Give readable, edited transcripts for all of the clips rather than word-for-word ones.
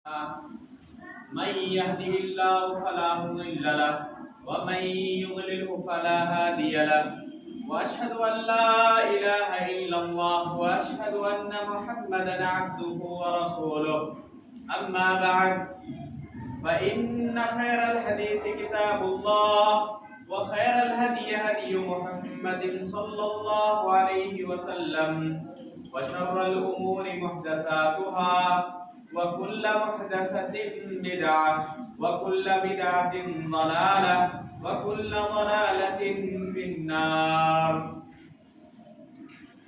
من يهده الله فلا مضل له ومن يضلله فلا هادي له وأشهد أن لا إله إلا الله وأشهد أن محمدا عبده ورسوله أما بعد فإن خير الحديث كتاب الله وخير الهدي هدي محمد صلى الله عليه وسلم وشر الأمور محدثاتها وكل محدثة بدعة وكل بدعة ضلالة وكل ضلالة في النار.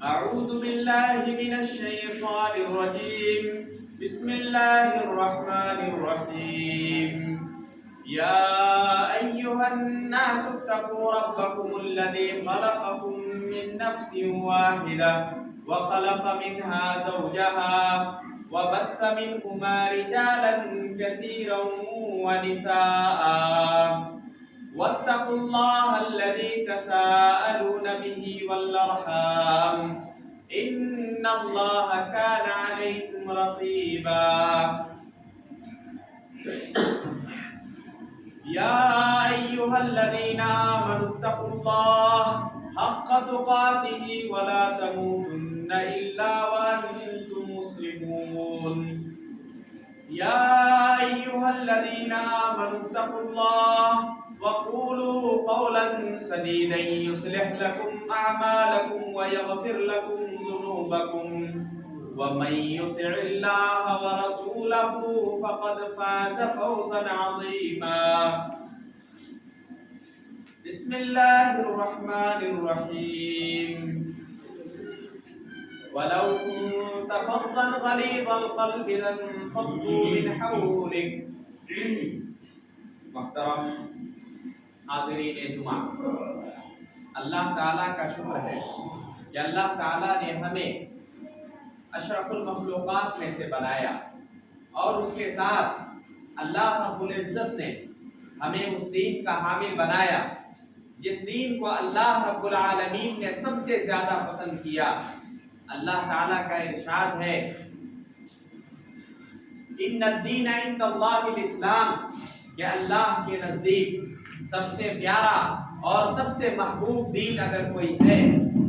أعوذ بالله من الشيطان الرجيم. بسم الله الرحمن الرحيم. يا أيها الناس اتقوا ربكم الذي خلقكم من نفس واحدة وخلق منها زوجها وبث منهما رجالا كثيرا ونساء واتقوا الله الذي تساءلون به والأرحام إن الله كان عليكم رقيبا. يا أيها الذين آمنوا اتقوا الله حق تقاته ولا تموتن إلا وأنتم مسلمون. يا أيها الذين آمنوا اتقوا الله وقولوا قولا سديدا يصلح لكم أعمالكم ويغفر لكم ذنوبكم ومن يطع الله ورسوله فقد فاز فوزا عظيما. بسم الله الرحمن الرحيم. ولو كنت فظا غليظ القلب لانفضوا من حولك. محترم حاضرین جمعہ، اللہ تعالیٰ کا شکر ہے کہ اللہ تعالیٰ نے ہمیں اشرف المخلوقات میں سے بنایا اور اس کے ساتھ اللہ رب العزت نے ہمیں اس دین کا حامل بنایا جس دین کو اللہ رب العالمین نے سب سے زیادہ پسند کیا. اللہ تعالیٰ کا ارشاد ہے ان الدین عند اللہ الاسلام، کہ اللہ کے نزدیک سب سے پیارا اور سب سے محبوب دین اگر کوئی ہے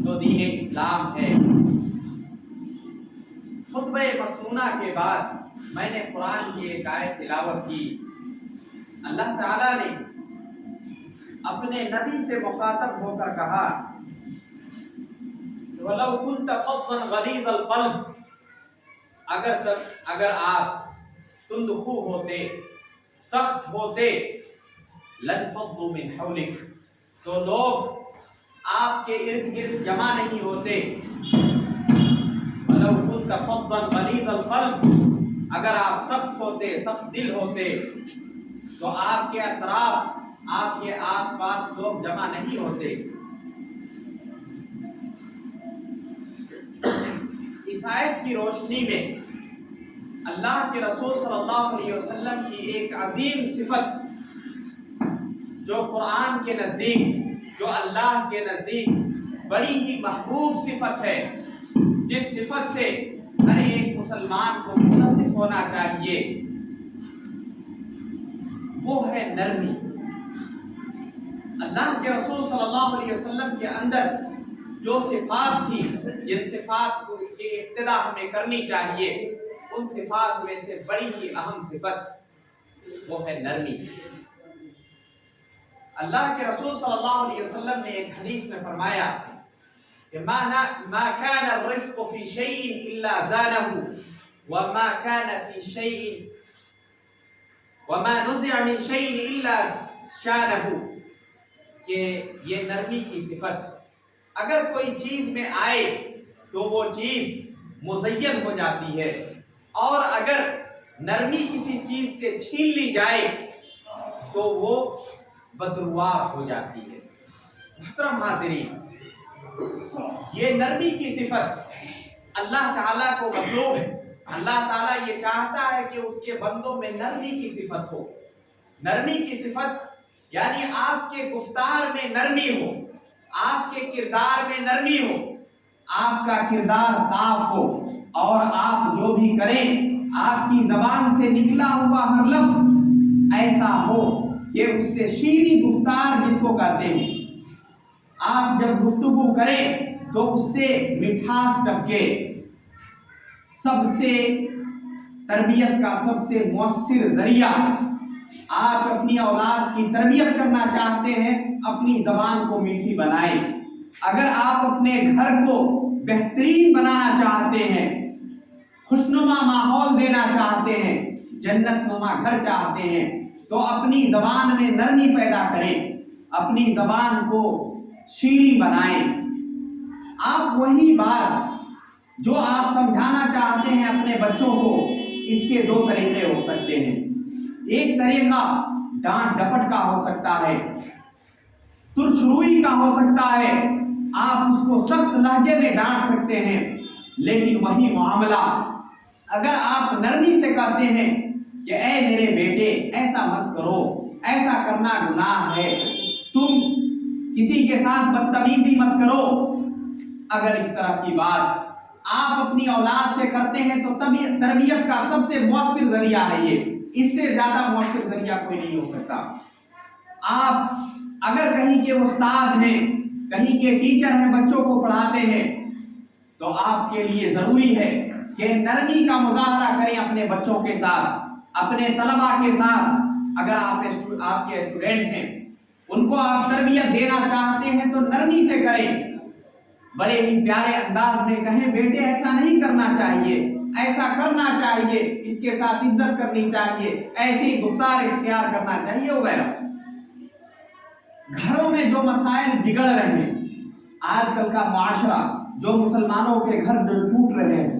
تو دین اسلام ہے. خطبہ مسنونہ کے بعد میں نے قرآن کی ایک آیت تلاوت کی. اللہ تعالیٰ نے اپنے نبی سے مخاطب ہو کر کہا وَلَوْ كُنْتَ فَظًّا غَلِيظَ الْقَلْبِ، اگر آپ تندخو ہوتے، سخت ہوتے، لَانْفَضُّوا مِنْ حَوْلِكَ، تو لوگ آپ کے ارد گرد جمع نہیں ہوتے. وَلَوْ كُنْتَ فَظًّا غَلِيظَ الْقَلْبِ، اگر آپ سخت ہوتے، سخت دل ہوتے تو آپ کے اطراف، آپ کے آس پاس لوگ جمع نہیں ہوتے. اس آیت کی روشنی میں اللہ کے رسول صلی اللہ علیہ وسلم کی ایک عظیم صفت جو قرآن کے نزدیک، جو اللہ کے نزدیک بڑی ہی محبوب صفت ہے، جس صفت سے ہر ایک مسلمان کو متصف ہونا چاہیے، وہ ہے نرمی. اللہ کے رسول صلی اللہ علیہ وسلم کے اندر جو صفات تھی، جن صفات کی ابتدا ہمیں کرنی چاہیے، ان صفات میں سے بڑی ہی اہم صفت وہ ہے نرمی. اللہ کے رسول صلی اللہ علیہ وسلم نے ایک حدیث میں فرمایا کہ ما كان الرفق في شيء الا زانه وما كان في شيء وما نزع من شيء الا شانه، کہ یہ نرمی کی صفت اگر کوئی چیز میں آئے تو وہ چیز مزین ہو جاتی ہے، اور اگر نرمی کسی چیز سے چھین لی جائے تو وہ بدرواہ ہو جاتی ہے. محترم حاضرین، یہ نرمی کی صفت اللہ تعالیٰ کو مطلوب ہے. اللہ تعالیٰ یہ چاہتا ہے کہ اس کے بندوں میں نرمی کی صفت ہو. نرمی کی صفت یعنی آپ کے گفتار میں نرمی ہو، آپ کے کردار میں نرمی ہو، آپ کا کردار صاف ہو، اور آپ جو بھی کریں آپ کی زبان سے نکلا ہوا ہر لفظ ایسا ہو کہ اس سے شیریں گفتار جس کو کہتے ہیں، آپ جب گفتگو کریں تو اس سے مٹھاس ٹپکے۔ سب سے تربیت کا سب سے مؤثر ذریعہ، آپ اپنی اولاد کی تربیت کرنا چاہتے ہیں، اپنی زبان کو میٹھی بنائیں۔ اگر آپ اپنے گھر کو بہترین بنانا چاہتے ہیں، خوشنما ماحول دینا چاہتے ہیں، جنت نما گھر چاہتے ہیں، تو اپنی زبان میں نرمی پیدا کریں، اپنی زبان کو شیریں بنائیں۔ آپ وہی بات جو آپ سمجھانا چاہتے ہیں اپنے بچوں کو، اس کے دو طریقے ہو سکتے ہیں۔ ایک طریقہ ڈانٹ ڈپٹ کا ہو سکتا ہے، ترش روئی کا ہو سکتا ہے، آپ اس کو سخت لہجے میں ڈانٹ سکتے ہیں، لیکن وہی معاملہ اگر آپ نرمی سے کہتے ہیں کہ اے میرے بیٹے ایسا مت کرو، ایسا کرنا گناہ ہے، تم کسی کے ساتھ بدتمیزی مت کرو، اگر اس طرح کی بات آپ اپنی اولاد سے کرتے ہیں تو تربیت کا سب سے مؤثر ذریعہ ہے یہ، اس سے زیادہ مؤثر ذریعہ کوئی نہیں ہو سکتا۔ آپ اگر کہیں کے استاد ہیں، کہیں کے ٹیچر ہیں، بچوں کو پڑھاتے ہیں، تو آپ کے لیے ضروری ہے کہ نرمی کا مظاہرہ کریں اپنے بچوں کے ساتھ، اپنے طلباء کے ساتھ۔ اگر آپ کے اسٹوڈنٹ ہیں، ان کو آپ تربیت دینا چاہتے ہیں تو نرمی سے کریں، بڑے ہی پیارے انداز میں کہیں بیٹے ایسا نہیں کرنا چاہیے، ایسا کرنا چاہیے، اس کے ساتھ عزت کرنی چاہیے، ایسی گفتار اختیار کرنا چاہیے وغیرہ۔ گھروں میں جو مسائل بگڑ رہے ہیں، آج کل کا معاشرہ، جو مسلمانوں کے گھر ٹوٹ رہے ہیں،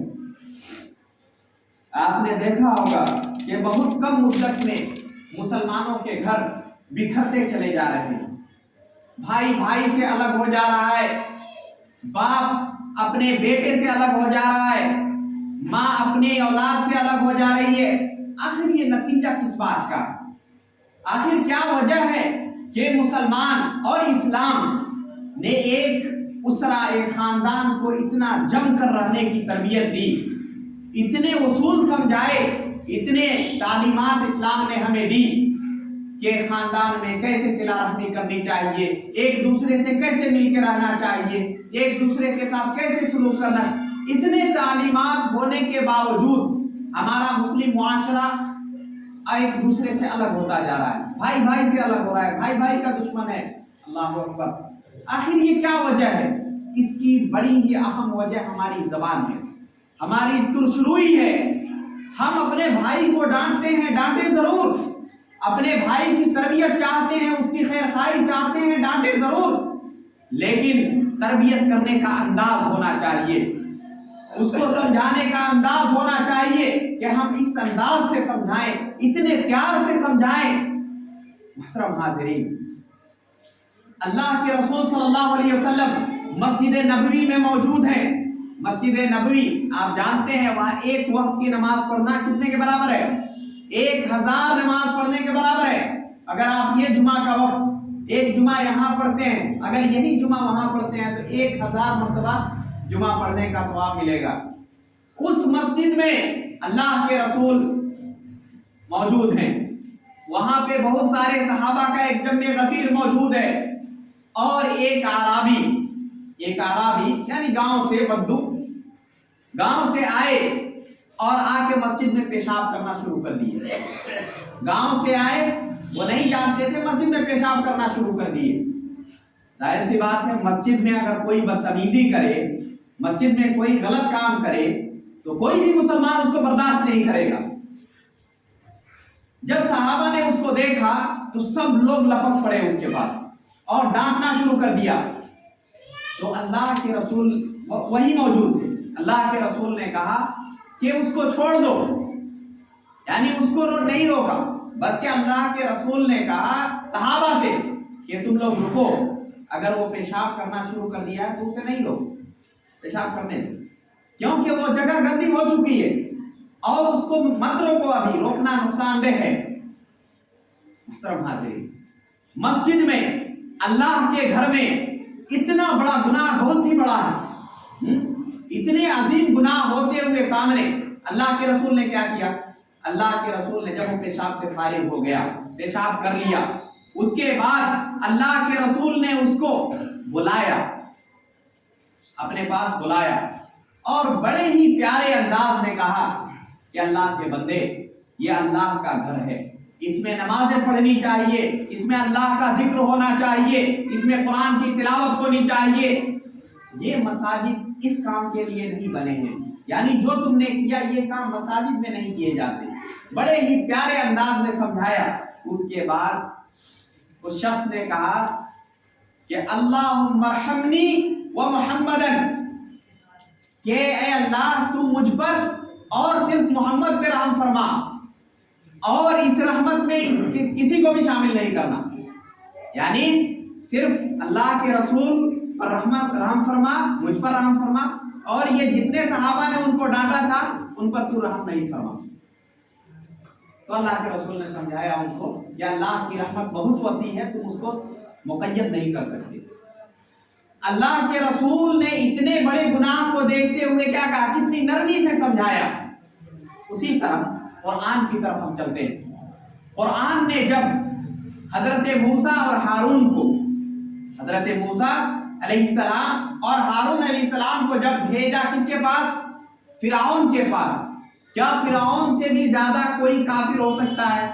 آپ نے دیکھا ہوگا کہ بہت کم مدت میں مسلمانوں کے گھر بکھرتے چلے جا رہے ہیں، بھائی بھائی سے الگ ہو جا رہا ہے، باپ اپنے بیٹے سے الگ ہو جا رہا ہے، ماں اپنی اولاد سے الگ ہو جا رہی ہے۔ آخر یہ نتیجہ کس بات کا؟ آخر کیا وجہ ہے کہ مسلمان اور اسلام نے ایک اسرہ، ایک خاندان کو اتنا جم کر رہنے کی تربیت دی، اتنے اصول سمجھائے، اتنے تعلیمات اسلام نے ہمیں دی کہ خاندان میں کیسے صلہ رحمی کرنی چاہیے، ایک دوسرے سے کیسے مل کے رہنا چاہیے، ایک دوسرے کے ساتھ کیسے سلوک کرنا۔ اس نے تعلیمات ہونے کے باوجود ہمارا مسلم معاشرہ ایک دوسرے سے الگ ہوتا جا رہا ہے، بھائی بھائی سے الگ ہو رہا ہے، بھائی بھائی کا دشمن ہے۔ اللہ اکبر۔ آخر یہ کیا وجہ ہے؟ اس کی بڑی ہی اہم وجہ ہماری زبان ہے، ہماری ترش روئی ہے۔ ہم اپنے بھائی کو ڈانٹتے ہیں، ڈانٹے ضرور، اپنے بھائی کی تربیت چاہتے ہیں، اس کی خیر خواہی چاہتے ہیں، ڈانٹے ضرور، لیکن تربیت کرنے کا انداز ہونا چاہیے، اس کو سمجھانے کا انداز ہونا چاہیے کہ ہم اس انداز سے سمجھائیں، اتنے پیار سے سمجھائیں۔ محترم حاضرین، اللہ کے رسول صلی اللہ علیہ وسلم مسجد نبوی میں موجود ہیں۔ مسجد نبوی آپ جانتے ہیں، وہاں ایک وقت کی نماز پڑھنا کتنے کے برابر ہے؟ 1000 نماز پڑھنے کے برابر ہے۔ اگر آپ یہ جمعہ کا وقت، ایک جمعہ یہاں پڑھتے ہیں، اگر یہی جمعہ وہاں پڑھتے ہیں تو 1000 مرتبہ جمعہ پڑھنے کا ثواب ملے گا۔ اس مسجد میں اللہ کے رسول موجود ہیں، وہاں پہ بہت سارے صحابہ کا ایک جمع غفیر موجود ہے، اور ایک اعرابی یعنی گاؤں سے بدو، گاؤں سے آئے اور آ کے مسجد میں پیشاب کرنا شروع کر دیے۔ گاؤں سے آئے، وہ نہیں جانتے تھے، مسجد میں پیشاب کرنا شروع کر دیے۔ ظاہر سی بات ہے، مسجد میں اگر کوئی بدتمیزی کرے، مسجد میں کوئی غلط کام کرے تو کوئی بھی مسلمان اس کو برداشت نہیں کرے گا۔ جب صحابہ نے اس کو دیکھا تو سب لوگ لپک پڑے اس کے پاس اور ڈانٹنا شروع کر دیا، تو اللہ کے رسول وہی موجود تھے۔ اللہ کے رسول نے کہا کہ اس کو چھوڑ دو، یعنی اس کو نہیں روکا، بس کہ اللہ کے رسول نے کہا صحابہ سے کہ تم لوگ رکو، اگر وہ پیشاب کرنا شروع کر دیا ہے تو اسے نہیں روکو، پیشاب کرنے دو، کیونکہ وہ جگہ گندی ہو چکی ہے اور اس کو مت روکو، ابھی روکنا نقصان دہ ہے۔ محترم حاضرین، مسجد میں، اللہ کے گھر میں اتنا بڑا گناہ بہت ہی بڑا ہے، اتنے عظیم گناہ ہوتے ہوئے سامنے اللہ کے رسول نے کیا کیا؟ اللہ کے رسول نے جب وہ پیشاب سے فارغ ہو گیا، پیشاب کر لیا، اس کے بعد اللہ کے رسول نے اس کو بلایا، اپنے پاس بلایا اور بڑے ہی پیارے انداز میں کہا کہ اللہ کے بندے، یہ اللہ کا گھر ہے، اس میں نمازیں پڑھنی چاہیے، اس میں اللہ کا ذکر ہونا چاہیے، اس میں قرآن کی تلاوت ہونی چاہیے۔ یہ مساجد اس کام کے لیے نہیں بنے ہیں، یعنی جو تم نے کیا یہ کام مساجد میں نہیں کیے جاتے۔ بڑے ہی پیارے انداز میں سمجھایا۔ اس کے بعد اس شخص نے کہا کہ اللہم ارحمنی و محمدن، کہ اے اللہ تو مجھ پر اور صرف محمد پہ رحم فرما، اور اس رحمت میں کسی کو بھی شامل نہیں کرنا، یعنی صرف اللہ کے رسول پر رحم فرما، مجھ پر رحم فرما، اور یہ جتنے صحابہ نے ان کو ڈانٹا تھا ان پر تو رحم نہیں فرما۔ تو اللہ کے رسول نے سمجھایا ان کو کہ اللہ کی رحمت بہت وسیع ہے، تم اس کو مقید نہیں کر سکتے۔ اللہ کے رسول نے اتنے بڑے گناہ کو دیکھتے ہوئے کیا کہا، کتنی نرمی سے سمجھایا۔ اسی طرح قرآن کی طرف ہم چلتے ہیں۔ قرآن نے جب حضرت موسیٰ اور ہارون کو، حضرت موسیٰ علیہ السلام اور ہارون علیہ السلام کو جب بھیجا کس کے پاس؟ فرعون کے پاس۔ کیا فرعون سے بھی زیادہ کوئی کافر ہو سکتا ہے؟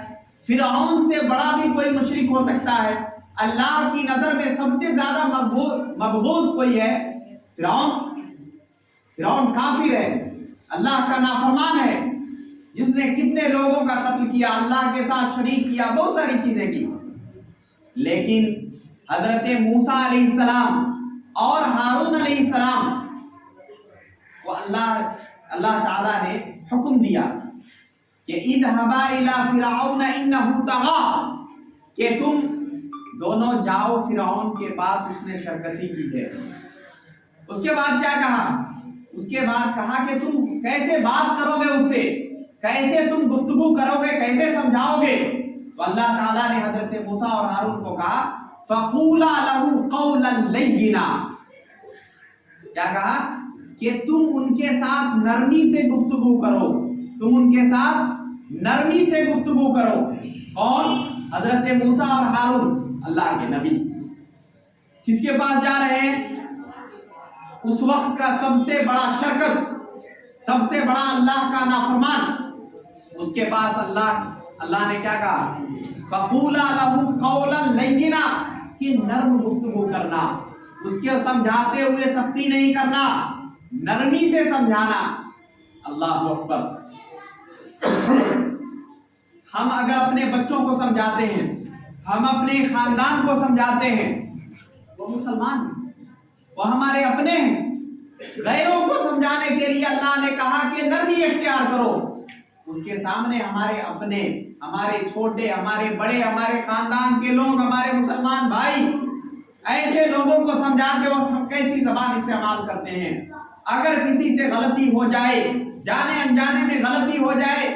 فرعون سے بڑا بھی کوئی مشرک ہو سکتا ہے؟ اللہ کی نظر میں سب سے زیادہ مبغوض کوئی ہے؟ فرعون کافر ہے، اللہ کا نافرمان ہے، جس نے کتنے لوگوں کا قتل کیا، اللہ کے ساتھ شریک کیا، بہت ساری چیزیں کی۔ لیکن حضرت موسیٰ علیہ السلام اور ہارون علیہ السلام کو اللہ تعالیٰ نے حکم دیا کہ اذهبا الى فرعون انه طغى، کہ تم دونوں جاؤ فرعون کے پاس، اس نے سرکشی کی ہے۔ اس کے بعد کیا کہا؟ اس کے بعد کہا کہ تم کیسے بات کرو گے اس سے، کیسے تم گفتگو کرو گے، کیسے سمجھاؤ گے؟ تو اللہ تعالیٰ نے حضرت موسیٰ اور ہارون کو کہا فَقُولَا لَهُ قَوْلًا لَيِّنًا، کیا کہا کہ تم ان کے ساتھ نرمی سے گفتگو کرو، تم ان کے ساتھ نرمی سے گفتگو کرو۔ کون؟ حضرت موسیٰ اور ہارون، اللہ کے نبی، کس کے پاس جا رہے ہیں؟ اس وقت کا سب سے بڑا شرکس، سب سے بڑا اللہ کا نافرمان، اس کے پاس اللہ نے کیا کہا؟ فَقُولَا لَهُ قَوْلًا لَيِّنًا، کہ نرم گفتگو کرنا، اس کے سمجھاتے ہوئے سختی نہیں کرنا، نرمی سے سمجھانا۔ اللہ اکبر۔ ہم اگر اپنے بچوں کو سمجھاتے ہیں، ہم اپنے خاندان کو سمجھاتے ہیں، وہ مسلمان ہیں، وہ ہمارے اپنے ہیں۔ غیروں کو سمجھانے کے لیے اللہ نے کہا کہ نرمی اختیار کرو۔ اس کے سامنے ہمارے اپنے، ہمارے چھوٹے، ہمارے بڑے، ہمارے خاندان کے لوگ، ہمارے مسلمان بھائی، ایسے لوگوں کو سمجھاتے وقت ہم کیسی زبان استعمال کرتے ہیں؟ اگر کسی سے غلطی ہو جائے، جانے انجانے میں غلطی ہو جائے،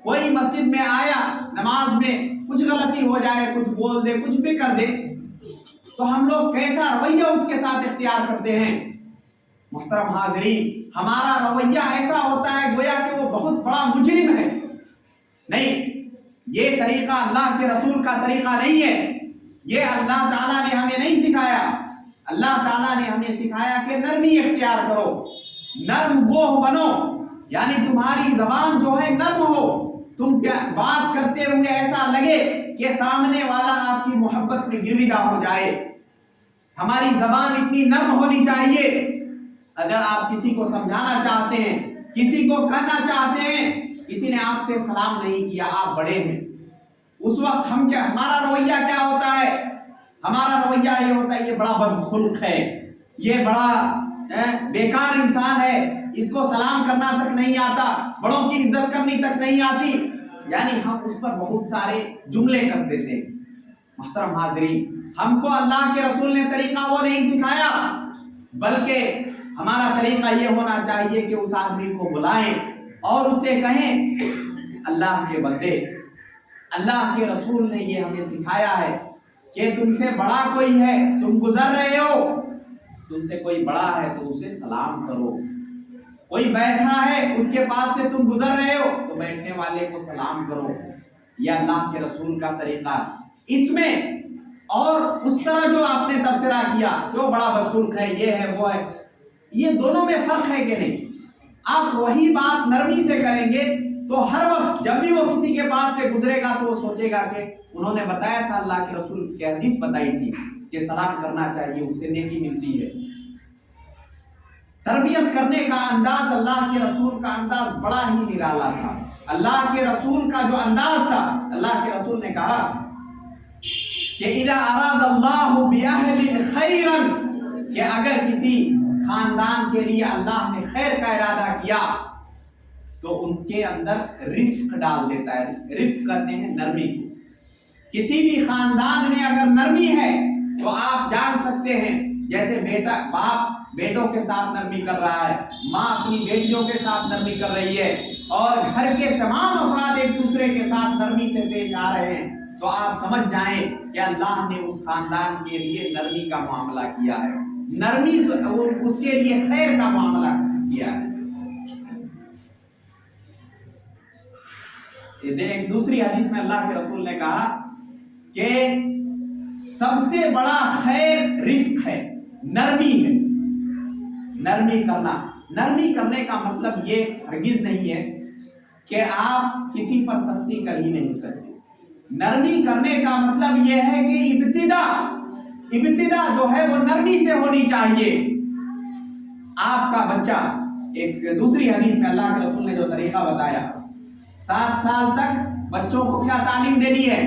کوئی مسجد میں آیا، نماز میں کچھ غلطی ہو جائے، کچھ بول دے، کچھ بھی کر دے، تو ہم لوگ کیسا رویہ اس کے ساتھ اختیار کرتے ہیں؟ محترم حاضرین، ہمارا رویہ ایسا ہوتا ہے گویا کہ وہ بہت بڑا مجرم ہے۔ نہیں، یہ طریقہ اللہ کے رسول کا طریقہ نہیں ہے، یہ اللہ تعالیٰ نے ہمیں نہیں سکھایا۔ اللہ تعالیٰ نے ہمیں سکھایا کہ نرمی اختیار کرو، نرم گوہ بنو، یعنی تمہاری زبان جو ہے نرم ہو، تم بات کرتے ہوئے ایسا لگے کہ سامنے والا آپ کی محبت میں گرویدہ ہو جائے۔ ہماری زبان اتنی نرم ہونی چاہیے۔ اگر آپ کسی کو سمجھانا چاہتے ہیں، کسی کو کہنا چاہتے ہیں، کسی نے آپ سے سلام نہیں کیا، آپ بڑے ہیں، اس وقت ہمارا رویہ کیا ہوتا ہے؟ ہمارا رویہ یہ ہوتا ہے یہ بڑا بدخلق ہے، یہ بڑا بیکار انسان ہے، اس کو سلام کرنا تک نہیں آتا، بڑوں کی عزت کرنی تک نہیں آتی، یعنی ہم اس پر بہت سارے جملے کس دیتے ہیں۔ محترم حاضرین، ہم کو اللہ کے رسول نے طریقہ وہ نہیں سکھایا، بلکہ ہمارا طریقہ یہ ہونا چاہیے کہ اس آدمی کو بلائیں اور اس سے کہیں اللہ کے بندے، اللہ کے رسول نے یہ ہمیں سکھایا ہے کہ تم سے بڑا کوئی ہے، تم گزر رہے ہو، تم سے کوئی بڑا ہے تو اسے سلام کرو، کوئی بیٹھا ہے اس کے پاس سے تم گزر رہے ہو تو بیٹھنے والے کو سلام کرو، یہ اللہ کے رسول کا طریقہ۔ اس میں اور اس طرح جو آپ نے تبصرہ کیا جو بڑا بدخلق ہے، یہ ہے وہ ہے، یہ دونوں میں فرق ہے کہ نہیں؟ آپ وہی بات نرمی سے کریں گے تو ہر وقت جب بھی وہ کسی کے پاس سے گزرے گا تو وہ سوچے گا کہ انہوں نے بتایا تھا، اللہ کے رسول کی حدیث بتائی تھی کہ سلام کرنا چاہیے، اس سے نیکی ملتی ہے۔ تربیت کرنے کا انداز اللہ کے رسول کا انداز بڑا ہی نرالا تھا۔ اللہ کے رسول کا جو انداز تھا، اللہ کے رسول نے کہا کہ اذا اراد اللہ باہل خیرا، کہ اگر کسی خاندان کے لیے اللہ نے خیر کا ارادہ کیا تو ان کے اندر رفق ڈال دیتا ہے۔ رفق کرتے ہیں نرمی کو۔ کسی بھی خاندان میں اگر نرمی ہے تو آپ جان سکتے ہیں، جیسے باپ بیٹوں کے ساتھ نرمی کر رہا ہے، ماں اپنی بیٹیوں کے ساتھ نرمی کر رہی ہے، اور گھر کے تمام افراد ایک دوسرے کے ساتھ نرمی سے پیش آ رہے ہیں، تو آپ سمجھ جائیں کہ اللہ نے اس خاندان کے لیے نرمی کا معاملہ کیا ہے، نرمی اس کے لیے خیر کا معاملہ کیا ہے۔ ایک دوسری حدیث میں اللہ کے رسول نے کہا کہ سب سے بڑا خیر رفق ہے، نرمی ہے۔ نرمی کرنا، نرمی کرنے کا مطلب یہ ہرگز نہیں ہے کہ آپ کسی پر سختی کر ہی نہیں سکتے۔ نرمی کرنے کا مطلب یہ ہے کہ ابتدا جو ہے وہ نرمی سے ہونی چاہیے۔ آپ کا بچہ، ایک دوسری حدیث میں اللہ کے رسول نے جو طریقہ بتایا، 7 سال تک بچوں کو کیا تعلیم دینی ہے؟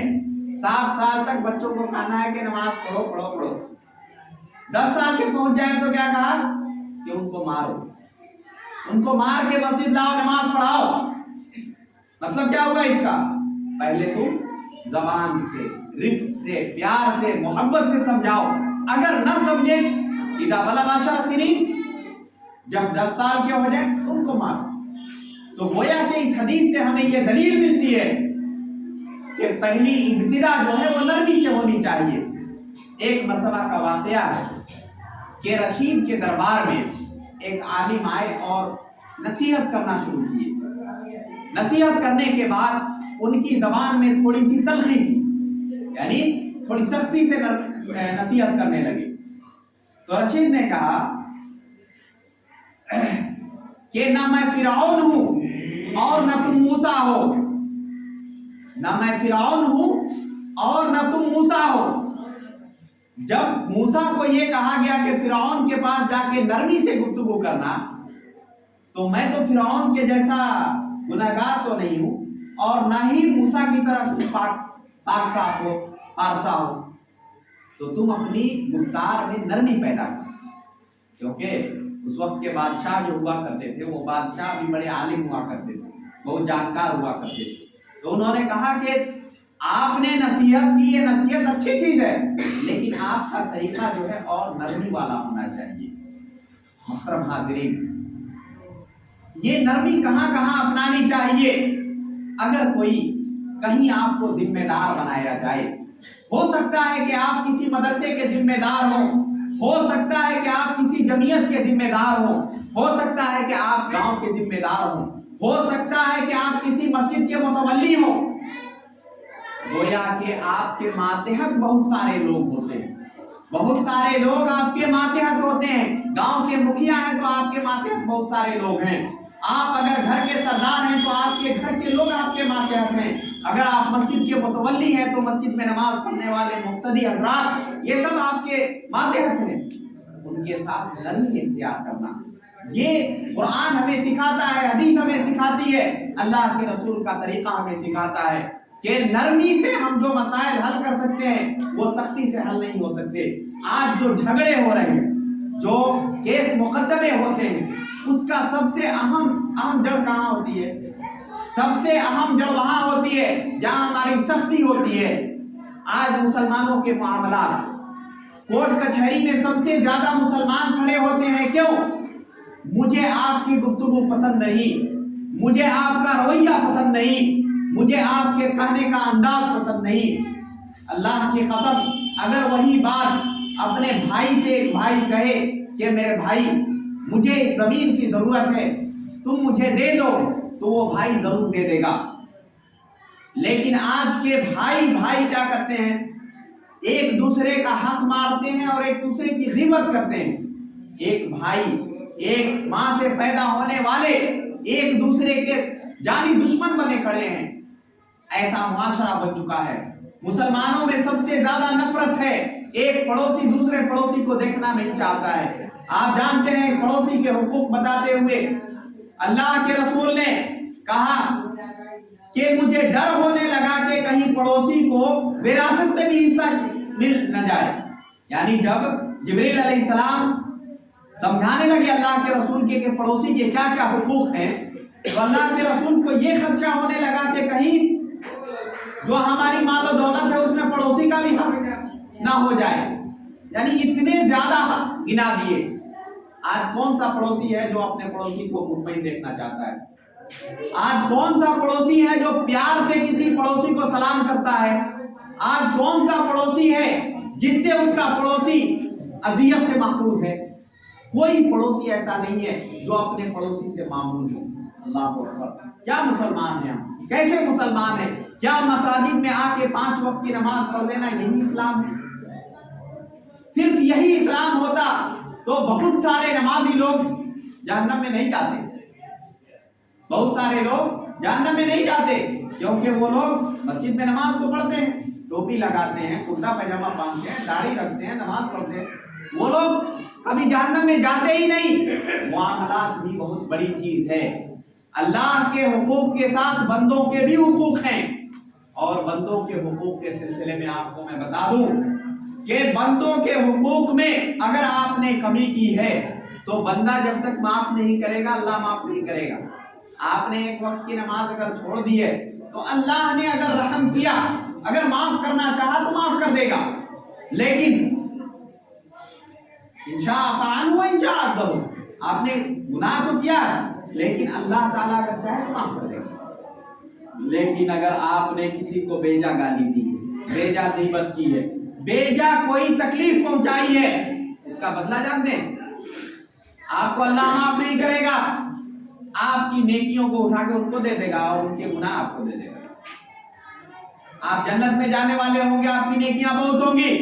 7 سال تک بچوں کو کہنا ہے کہ نماز پڑھو پڑھو پڑھو۔ 10 سال کے پہنچ جائیں تو کیا کہا کہ ان کو مارو، ان کو مار کے مسجد لاؤ، نماز پڑھاؤ۔ مطلب کیا ہوا اس کا؟ پہلے تم زبان سے، رفق سے، پیار سے، محبت سے سمجھاؤ۔ اگر نہ سمجھے، اذا بلغ 10 سنین، جب 10 سال کے ہو جائے تو ان کو مارو۔ تو گویا کہ اس حدیث سے ہمیں یہ دلیل ملتی ہے کہ پہلی ابتدا جو ہے وہ نرمی سے ہونی چاہیے۔ ایک مرتبہ کا واقعہ ہے کہ رشید کے دربار میں ایک عالم آئے اور نصیحت کرنا شروع کی۔ نصیحت کرنے کے بعد ان کی زبان میں تھوڑی سی تلخی تھی، یعنی تھوڑی سختی سے نصیحت کرنے لگے۔ تو رشید نے کہا کہ نہ میں فرعون ہوں اور نہ تم موسیٰ ہو، نہ میں فرعون ہوں اور نہ تم موسیٰ ہو۔ جب موسیٰ کو یہ کہا گیا کہ فرعون کے پاس جا کے نرمی سے گفتگو کرنا، تو میں تو فرعون کے جیسا گناہگار تو نہیں ہوں، اور نہ ہی موسیٰ کی طرح پاک صاف ہو، پارسا ہو، تو تم اپنی گفتار میں نرمی پیدا کرو۔ کیونکہ اس وقت کے بادشاہ جو ہوا کرتے تھے، وہ بادشاہ بھی بڑے عالم ہوا کرتے تھے، بہت جانکار ہوا کرتے تھے۔ تو انہوں نے کہا کہ آپ نے نصیحت کی، یہ نصیحت اچھی چیز ہے، لیکن آپ کا طریقہ جو ہے اور نرمی والا ہونا چاہیے۔ محترم حاضرین، یہ نرمی کہاں کہاں اپنانی چاہیے؟ اگر کوئی کہیں آپ کو ذمہ دار بنایا جائے، ہو سکتا ہے کہ آپ کسی مدرسے کے ذمہ دار ہوں، ہو سکتا ہے کہ آپ کسی جمعیت کے ذمہ دار ہوں، ہو سکتا ہے کہ آپ گاؤں کے ذمہ دار ہوں، ہو سکتا ہے کہ آپ کسی مسجد کے متولی ہوں۔ گویا کہ آپ کے ماتحت بہت سارے لوگ ہوتے ہیں، بہت سارے لوگ آپ کے ماتحت ہوتے ہیں۔ گاؤں کے مکھیا ہیں تو آپ کے ماتحت بہت سارے لوگ ہیں۔ آپ اگر گھر کے سردار ہیں تو آپ کے گھر کے لوگ آپ کے ماتحت ہیں۔ اگر آپ مسجد کے متولی ہیں تو مسجد میں نماز پڑھنے والے مقتدی حضرات، یہ سب آپ کے ماتحت ہیں۔ ان کے ساتھ نرمی اختیار کرنا، یہ قرآن ہمیں سکھاتا ہے، حدیث ہمیں سکھاتی ہے، اللہ کے رسول کا طریقہ ہمیں سکھاتا ہے کہ نرمی سے ہم جو مسائل حل کر سکتے ہیں وہ سختی سے حل نہیں ہو سکتے۔ آج جو جھگڑے ہو رہے ہیں، جو کیس مقدمے ہوتے ہیں، اس کا سب سے اہم جڑ کہاں ہوتی ہے؟ سب سے اہم جڑ وہاں ہوتی ہے جہاں ہماری سختی ہوتی ہے۔ آج مسلمانوں کے معاملات، کورٹ کچہری میں سب سے زیادہ مسلمان کھڑے ہوتے ہیں، کیوں؟ مجھے آپ کی گفتگو پسند نہیں، مجھے آپ کا رویہ پسند نہیں، مجھے آپ کے کہنے کا انداز پسند نہیں۔ اللہ کی قسم، اگر وہی بات اپنے بھائی سے ایک بھائی کہے کہ میرے بھائی مجھے اس زمین کی ضرورت ہے، تم مجھے دے دو تو وہ بھائی ضرور دے دے گا. لیکن آج کے بھائی کیا کرتے ہیں؟ ایک دوسرے کا حق مارتے ہیں اور ایک دوسرے کی غیبت کرتے ہیں. ایک بھائی، ایک ماں سے پیدا ہونے والے ایک دوسرے کے جانی دشمن بنے کھڑے ہیں. ایسا معاشرہ بن چکا ہے. مسلمانوں میں سب سے زیادہ نفرت ہے. ایک پڑوسی دوسرے پڑوسی کو دیکھنا نہیں چاہتا ہے. آپ جانتے ہیں پڑوسی کے حقوق بتاتے ہوئے اللہ کے رسول نے کہا کہ مجھے ڈر ہونے لگا کہ کہیں پڑوسی کو وراثت میں بھی حصہ مل نہ جائے. یعنی جب جبریل علیہ السلام سمجھانے لگے اللہ کے رسول کے کہ پڑوسی کے کیا کیا حقوق ہیں، تو اللہ کے رسول کو یہ خدشہ ہونے لگا کہ کہیں جو ہماری مال و دولت ہے اس میں پڑوسی کا بھی حق نہ ہو جائے. یعنی اتنے زیادہ حق گنا دیے. آج کون سا پڑوسی ہے جو اپنے پڑوسی کو مطمئن دیکھنا چاہتا ہے؟ آج کون سا پڑوسی ہے جو پیار سے کسی پڑوسی کو سلام کرتا ہے؟ آج کون سا پڑوسی ہے جس سے اس کا پڑوسی اذیت سے محفوظ ہے؟ کوئی پڑوسی ایسا نہیں ہے جو اپنے پڑوسی سے معمول ہو. اللہ اکبر! کیا مسلمان ہیں ہم؟ کیسے مسلمان ہیں؟ کیا مساجد میں آ کے 5 وقت کی نماز پڑھ لینا یہی اسلام ہے؟ صرف یہی اسلام ہوتا تو بہت سارے نمازی لوگ جہنم میں نہیں جاتے. بہت سارے لوگ جہنم میں نہیں جاتے کیونکہ وہ لوگ مسجد میں نماز تو پڑھتے ہیں، ٹوپی لگاتے ہیں، کرتا پیجامہ پہنتے ہیں، داڑھی رکھتے ہیں، نماز پڑھتے ہیں. وہ لوگ کبھی جہنم میں جاتے ہی نہیں. معاملات بھی بہت بڑی چیز ہے. اللہ کے حقوق کے ساتھ بندوں کے بھی حقوق ہیں. اور بندوں کے حقوق کے سلسلے میں آپ کو میں بتا دوں کہ بندوں کے حقوق میں اگر آپ نے کمی کی ہے تو بندہ جب تک معاف نہیں کرے گا اللہ معاف نہیں کرے گا. آپ نے ایک وقت کی نماز اگر چھوڑ دی ہے تو اللہ نے اگر رحم کیا، اگر معاف کرنا چاہا تو معاف کر دے گا. لیکن انشاء فعن و انشاء عذب، آپ نے گناہ تو کیا ہے لیکن اللہ تعالیٰ اگر چاہے تو معاف کر دے گا. لیکن اگر آپ نے کسی کو بیجا گالی دی ہے، بیجا غیبت کی ہے، بیجا کوئی تکلیف پہنچائی ہے، اس کا بدلہ جانتے ہیں؟ آپ کو اللہ معاف نہیں کرے گا. آپ کی نیکیوں کو اٹھا کے ان کو دے دے گا اور ان کے گناہ آپ کو دے دے گا. آپ جنت میں جانے والے ہوں گے، آپ کی نیکیاں بہت ہوں گی،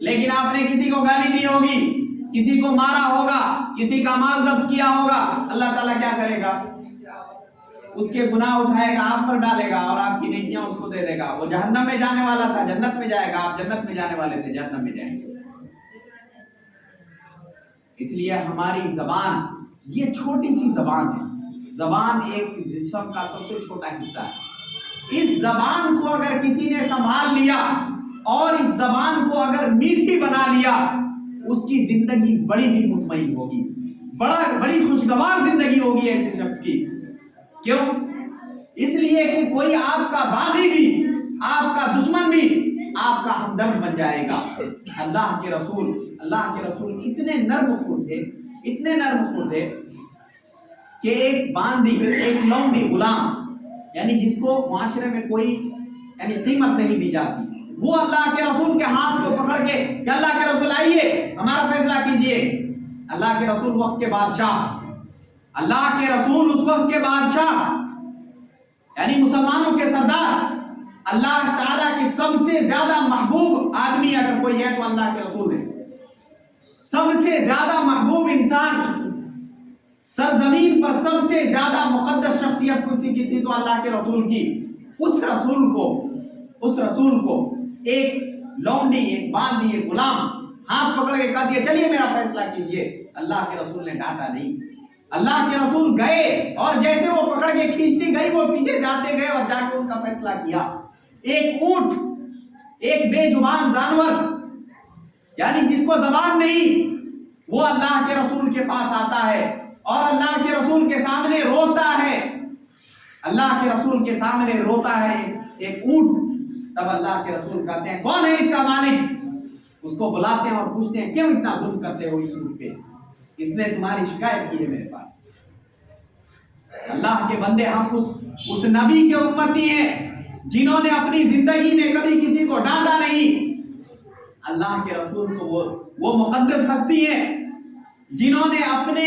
لیکن آپ نے کسی کو گالی دی ہوگی، کسی کو مارا ہوگا، کسی کا مال ضبط کیا ہوگا، اللہ تعالیٰ کیا کرے گا؟ اس کے گناہ اٹھائے گا، آپ پر ڈالے گا اور آپ کی نیکیاں اس کو دے دے گا. وہ جہنم میں جانے والا تھا جنت میں جائے گا، آپ جنت میں جانے والے تھے جہنم میں جائیں گے. اس لیے ہماری زبان یہ چھوٹی سی زبان ہے. زبان ایک جسم کا سب سے چھوٹا حصہ ہے. اس زبان کو اگر کسی نے سنبھال لیا اور اس زبان کو اگر میٹھی بنا لیا، اس کی زندگی بڑی ہی مطمئن ہوگی، بڑی خوشگوار زندگی ہوگی ایسے شخص کی. کیوں؟ اس لیے کہ کوئی آپ کا باغی بھی، آپ کا دشمن بھی آپ کا ہمدرد بن جائے گا. اللہ کے رسول اتنے نرم خو تھے، اتنے نرم خو تھے کہ ایک باندی، ایک لونڈی غلام، یعنی جس کو معاشرے میں کوئی یعنی قیمت نہیں دی جاتی، وہ اللہ کے رسول کے ہاتھ کو پکڑ کے کہ اللہ کے رسول آئیے ہمارا فیصلہ کیجئے. اللہ کے رسول وقت کے بادشاہ، اللہ کے رسول اس وقت کے بادشاہ، یعنی مسلمانوں کے سردار، اللہ تعالیٰ کی سب سے زیادہ محبوب آدمی اگر کوئی ہے تو اللہ کے رسول ہے. سب سے زیادہ محبوب انسان سرزمین پر، سب سے زیادہ مقدس شخصیت کسی کی تھی تو اللہ کے رسول کی. اس رسول کو ایک لونڈی، ایک باندی، ایک غلام ہاتھ پکڑ کے کہا دیا چلیے میرا فیصلہ کیجئے. اللہ کے رسول نے ڈانٹا نہیں. اللہ کے رسول گئے اور جیسے وہ پکڑ کے کھینچتی گئی وہ پیچھے جاتے گئے اور جا کے ان کا فیصلہ کیا. ایک اونٹ، ایک بے زبان جانور، یعنی جس کو زبان نہیں، وہ اللہ کے رسول کے پاس آتا ہے اور اللہ کے رسول کے سامنے روتا ہے. اللہ کے رسول کے سامنے روتا ہے ایک اونٹ. تب اللہ کے رسول کہتے ہیں کون ہے اس کا مالک؟ اس کو بلاتے ہیں اور پوچھتے ہیں کیوں اتنا ظلم کرتے ہو اس اونٹ پہ؟ اس نے تمہاری شکایت کی ہے میرے پاس. اللہ کے بندے، ہم اس نبی کے امتی ہیں جنہوں نے اپنی زندگی میں کبھی کسی کو ڈانٹا نہیں. اللہ کے رسول کو وہ مقدس ہستی ہیں جنہوں نے اپنے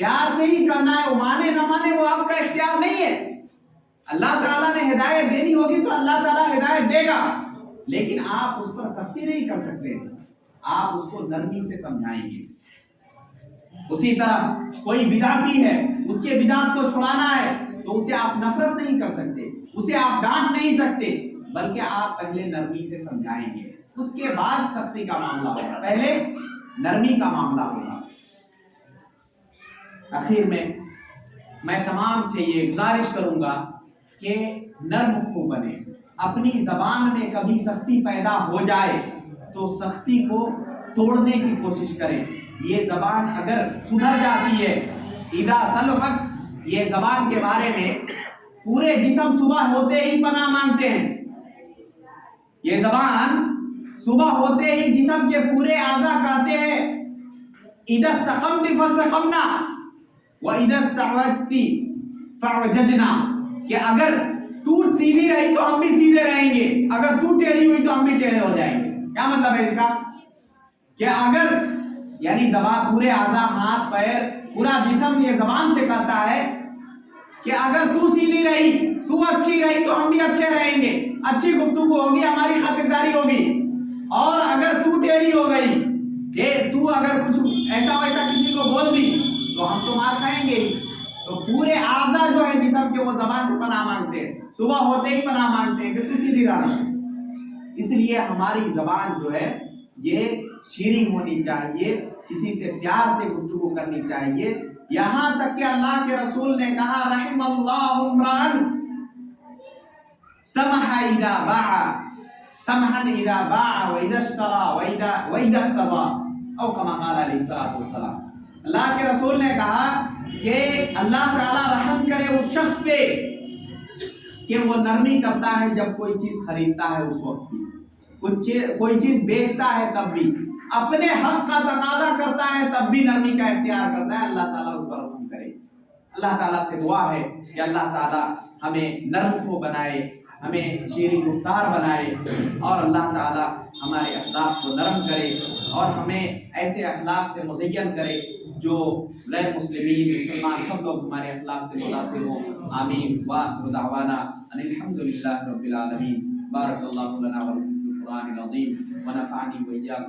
پیار سے ہی کرنا ہے، وہ مانے نہ مانے وہ آپ کا اختیار نہیں ہے. اللہ تعالیٰ نے ہدایت دینی ہوگی تو اللہ تعالیٰ ہدایت دے گا، لیکن آپ اس پر سختی نہیں کر سکتے، آپ اس کو نرمی سے سمجھائیں گے. اسی طرح کوئی بدعتی ہے، اس کے بدعت کو چھڑانا ہے تو اسے آپ نفرت نہیں کر سکتے، اسے آپ ڈانٹ نہیں سکتے، بلکہ آپ پہلے نرمی سے سمجھائیں گے، اس کے بعد سختی کا معاملہ ہوگا، پہلے نرمی کا معاملہ ہوگا. آخر میں تمام سے یہ گزارش کروں گا کہ نرم خو بنے. اپنی زبان میں کبھی سختی پیدا ہو جائے تو سختی کو توڑنے کی کوشش کریں. یہ زبان اگر سدھر جاتی ہے، اذا صلحت، یہ زبان کے بارے میں پورے جسم صبح ہوتے ہی پناہ مانگتے ہیں. یہ زبان صبح ہوتے ہی جسم کے پورے اعضاء کہتے ہیں اذا استقمت فاستقمنا واذا استعوجت فاعوججنا، کہ اگر تو سیدھی رہی تو ہم بھی سیدھے رہیں گے، اگر تو ٹیڑھی ہوئی تو ہم بھی ٹیڑھے ہو جائیں گے. کیا مطلب ہے اس کا؟ کہ اگر یعنی زبان پورے اعضاء، ہاتھ پیر پورا جسم یہ زبان سے کہتا ہے کہ اگر تو سیدھی رہی، تو اچھی رہی تو ہم بھی اچھے رہیں گے، اچھی گفتگو ہوگی، ہماری خاطرداری ہوگی. اور اگر تو ٹیڑھی ہو گئی کہ تو اگر کچھ ایسا ویسا کسی کو بول دی تو ہم تو مار کھائیں گے. تو پورے اعضاء جو ہے جسم کے وہ زبان سے پناہ مانگتے ہیں، صبح ہوتے ہی پناہ مانگتے ہیں کہ تو سیدھی رہنا. اس لیے ہماری زبان جو ہے یہ شیریں ہونی چاہیے، کسی سے پیار سے گفتگو کرنی چاہیے. یہاں تک کہ اللہ کے رسول نے کہا رحم اللہ عمران سمح اذا باع سمحا اذا باع واذا اشترى واذا اقتضى، او كما قال علیہ الصلوۃ والسلام. اللہ کے رسول نے کہا کہ اللہ تعالیٰ رحم کرے اس شخص پہ کہ وہ نرمی کرتا ہے جب کوئی چیز خریدتا ہے، اس وقت بھی کوئی چیز بیچتا ہے تب بھی، اپنے حق کا تقاضا کرتا ہے تب بھی نرمی کا اختیار کرتا ہے. اللہ تعالیٰ اس پر رحم کرے. اللہ تعالیٰ سے دعا ہے کہ اللہ تعالیٰ ہمیں نرم خو بنائے، ہمیں شیریں گفتار بنائے، اور اللہ تعالیٰ ہمارے اخلاق کو نرم کرے اور ہمیں ایسے اخلاق سے مزین کرے جو غیر مسلمین مسلمان سب لوگ ہمارے اخلاق سے متاثر ہوں. آمین. وآخر دعوانا ان الحمد للہ رب العالمین. بارک اللہ لنا ولکم فی القرآن العظیم ونفعنی وإیاکم